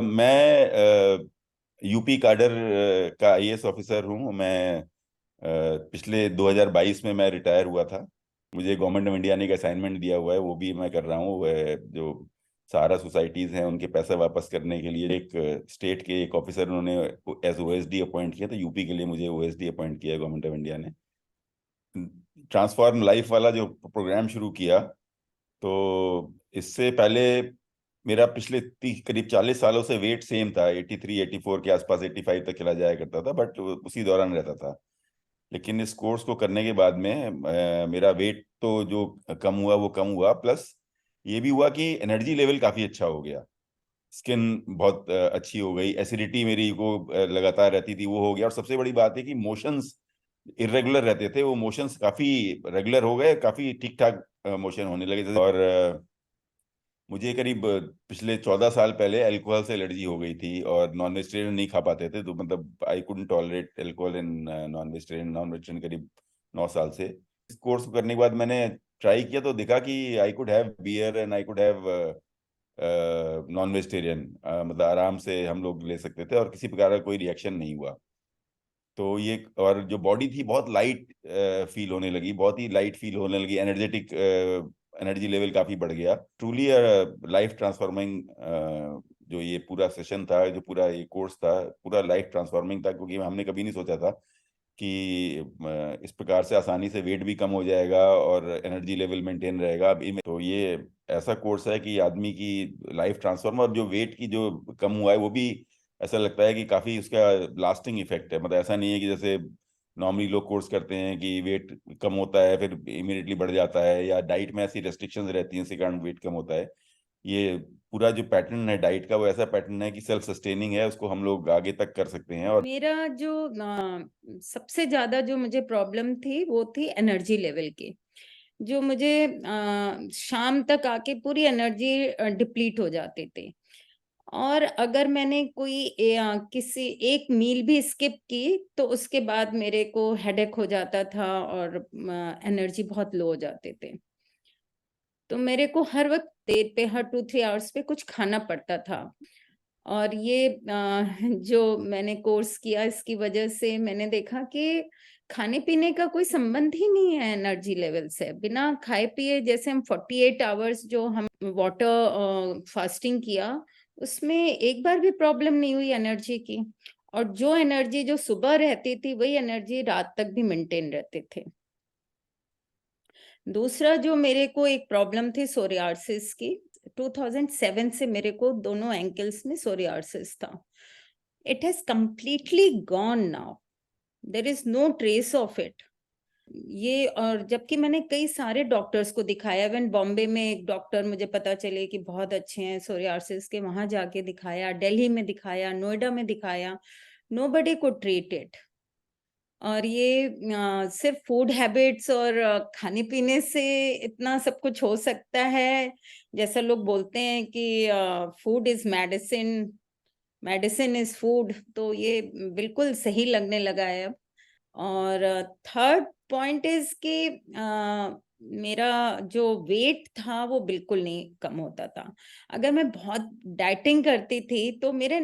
मैं UP cadre का IAS officer हूँ। मैं पिछले 2022 में मैं रिटायर हुआ था। मुझे गवर्नमेंट ऑफ इंडिया ने एक असाइनमेंट दिया हुआ है, वो भी मैं कर रहा हूँ। जो सहारा सोसाइटीज हैं उनके पैसा वापस करने के लिए एक स्टेट के एक ऑफिसर उन्होंने एज ओएसडी अपॉइंट किया, तो यूपी के लिए मुझे ओएसडी अपॉइंट किया है गवर्नमेंट ऑफ इंडिया ने। ट्रांसफॉर्म लाइफ वाला जो प्रोग्राम शुरू किया, तो इससे पहले मेरा पिछले करीब 40 सालों से वेट सेम था, 83 84 के आसपास, 85 तक चला जाया करता था, बट उसी दौरान रहता था। लेकिन इस कोर्स को करने के बाद में मेरा वेट तो जो कम हुआ वो कम हुआ, प्लस ये भी हुआ कि एनर्जी लेवल काफ़ी अच्छा हो गया। स्किन बहुत अच्छी हो गई, एसिडिटी मेरी को लगातार रहती थी वो हो गया, और सबसे बड़ी बात है कि मोशंस इरेगुलर रहते थे, वो मोशंस काफ़ी रेगुलर हो गए, काफ़ी ठीक ठाक मोशन होने लगे थे। और मुझे करीब पिछले 14 साल पहले अल्कोहल से एलर्जी हो गई थी, और नॉन वेजिटेरियन नहीं खा पाते थे, तो मतलब I couldn't tolerate alcohol in non vegetarian करीब 9 साल से। इस कोर्स को करने के बाद मैंने ट्राई किया तो देखा कि I could have beer and I could have non vegetarian, मतलब आराम से हम लोग ले सकते थे और किसी प्रकार का कोई रिएक्शन नहीं हुआ। तो ये, और जो बॉडी थी बहुत लाइट फील होने लगी, बहुत ही लाइट फील होने लगी, एनर्जेटिक, एनर्जी लेवल काफी बढ़ गया। ट्रूली लाइफ ट्रांसफॉर्मिंग जो ये पूरा सेशन था, जो पूरा ये कोर्स था, पूरा लाइफ ट्रांसफॉर्मिंग था, क्योंकि हमने कभी नहीं सोचा था कि इस प्रकार से आसानी से वेट भी कम हो जाएगा और एनर्जी लेवल मेंटेन रहेगा। तो ये ऐसा कोर्स है कि आदमी की लाइफ ट्रांसफॉर्म, और जो वेट की जो कम हुआ है वो भी ऐसा लगता है कि काफी उसका लास्टिंग इफेक्ट है। मतलब ऐसा नहीं है कि जैसे नॉर्मली लोग कोर्स करते हैं कि वेट कम होता है फिर इमीडिएटली बढ़ जाता है, या डाइट में ऐसी रेस्ट्रिक्शंस रहती हैं इसी कारण वेट कम होता है। ये पूरा जो पैटर्न है डाइट का, वो ऐसा पैटर्न है कि सेल्फ सस्टेनिंग है, उसको हम लोग आगे तक कर सकते हैं। और मेरा जो सबसे ज्यादा जो मुझे प्रॉब्लम थी वो थी एनर्जी लेवल की। जो मुझे शाम तक आके पूरी एनर्जी डिप्लीट हो जाती थी। और अगर मैंने कोई किसी एक मील भी स्किप की तो उसके बाद मेरे को हेडेक हो जाता था और एनर्जी बहुत लो हो जाते थे। तो मेरे को हर वक्त देर पे, हर 2-3 आवर्स पे कुछ खाना पड़ता था। और ये जो मैंने कोर्स किया इसकी वजह से मैंने देखा कि खाने पीने का कोई संबंध ही नहीं है एनर्जी लेवल से। बिना खाए पिए, जैसे हम 48 आवर्स जो हम वाटर फास्टिंग किया, उसमें एक बार भी प्रॉब्लम नहीं हुई एनर्जी की। और जो एनर्जी जो सुबह रहती थी वही एनर्जी रात तक भी मेंटेन रहते थे। दूसरा जो मेरे को एक प्रॉब्लम थी सोरियासिस की। 2007 से मेरे को दोनों एंकल्स में सोरियासिस था। It has completely gone now. There is no trace of it. Yeah, और जबकि मैंने कई सारे डॉक्टर्स को दिखाया। इवन बॉम्बे में एक डॉक्टर मुझे पता चले कि बहुत अच्छे हैं सोरियासिस के, वहां जाके दिखाया, दिल्ली में दिखाया, नोएडा में दिखाया। Nobody could treat it. और ये सिर्फ फूड हैबिट्स और खाने पीने से इतना सब कुछ हो सकता है। जैसा लोग बोलते हैं कि food is medicine, medicine is food, तो ये बिल्कुल सही लगने लगा है अब। और थर्ड पॉइंट इज कि मेरा जो वेट था वो बिल्कुल नहीं कम होता था। अगर मैं बहुत डाइटिंग करती थी तो मेरे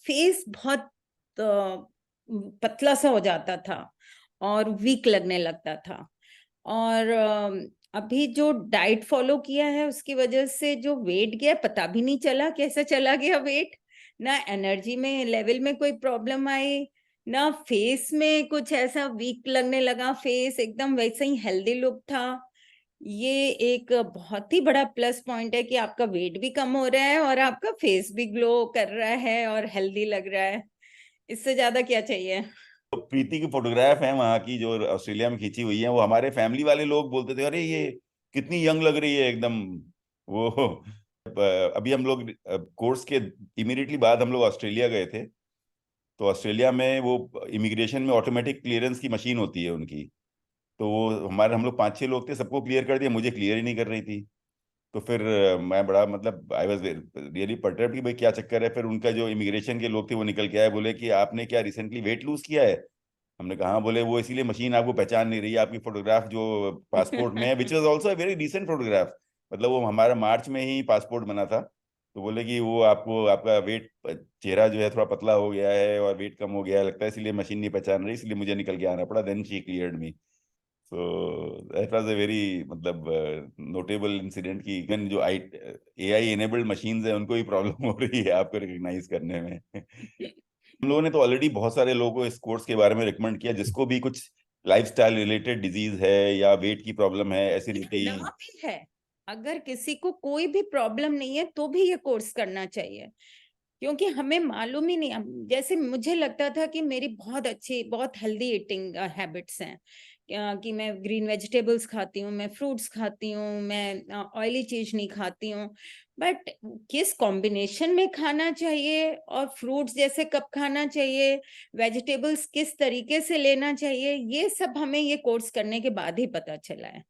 फेस बहुत पतला सा हो जाता था और वीक लगने लगता था। और अभी जो डाइट फॉलो किया है उसकी वजह से जो वेट गया पता भी नहीं चला कैसे चला गया वेट। ना एनर्जी में लेवल में कोई प्रॉब्लम आई, ना फेस में कुछ ऐसा वीक लगने लगा, फेस एकदम वैसे ही हेल्दी लुक था। ये एक बहुत ही बड़ा प्लस पॉइंट है कि आपका वेट भी कम हो रहा है और आपका फेस भी ग्लो कर रहा है और हेल्दी लग रहा है। इससे ज्यादा क्या चाहिए। तो प्रीति की फोटोग्राफ है वहां की जो ऑस्ट्रेलिया में खींची हुई है, वो हमारे फैमिली वाले लोग बोलते थे अरे ये कितनी यंग लग रही है एकदम। वो अभी हम लोग कोर्स के इमीडिएटली बाद हम लोग ऑस्ट्रेलिया गए थे। तो ऑस्ट्रेलिया में वो इमिग्रेशन में ऑटोमेटिक क्लियरेंस की मशीन होती है उनकी। तो वो हम लोग 5-6 लोग थे, सबको क्लियर कर दिया, मुझे क्लियर ही नहीं कर रही थी। तो फिर मैं बड़ा, मतलब आई वाज रियली पर्टर्ब्ड कि भाई क्या चक्कर है। फिर उनका जो इमिग्रेशन के लोग थे वो निकल के आए, बोले कि आपने क्या रिसेंटली वेट लूज किया है। हमने कहा हाँ। बोले वो इसीलिए मशीन आपको पहचान नहीं रही है, आपकी फोटोग्राफ जो पासपोर्ट में है, which was also very recent photograph. मतलब वो हमारा मार्च में ही पासपोर्ट बना था। तो बोले कि वो आपको आपका वेट, चेहरा जो है थोड़ा पतला हो गया है और वेट कम हो गया है लगता है, इसलिए मशीन नहीं पहचान रही, इसलिए मुझे निकल के आना पड़ा। Then she cleared me. So that was a very मतलब नोटेबल इंसिडेंट कि इवन जो एआई एनेबल्ड मशीन्स है उनको भी प्रॉब्लम हो रही है आपको रिकॉग्नाइज करने में। हम लोगों ने तो ऑलरेडी बहुत सारे लोगों को इस कोर्स के बारे में रिकमेंड किया जिसको भी कुछ लाइफस्टाइल रिलेटेड डिजीज है या वेट की प्रॉब्लम है, एसिडिटी। ना भी है, अगर किसी को कोई भी प्रॉब्लम नहीं है तो भी ये कोर्स करना चाहिए, क्योंकि हमें मालूम ही नहीं। जैसे मुझे लगता था कि मेरी बहुत अच्छी, बहुत हेल्दी ईटिंग हैबिट्स हैं, कि मैं ग्रीन वेजिटेबल्स खाती हूँ, मैं फ्रूट्स खाती हूँ, मैं ऑयली चीज नहीं खाती हूँ, बट किस कॉम्बिनेशन में खाना चाहिए और फ्रूट्स जैसे कब खाना चाहिए, वेजिटेबल्स किस तरीके से लेना चाहिए, ये सब हमें ये कोर्स करने के बाद ही पता चला है।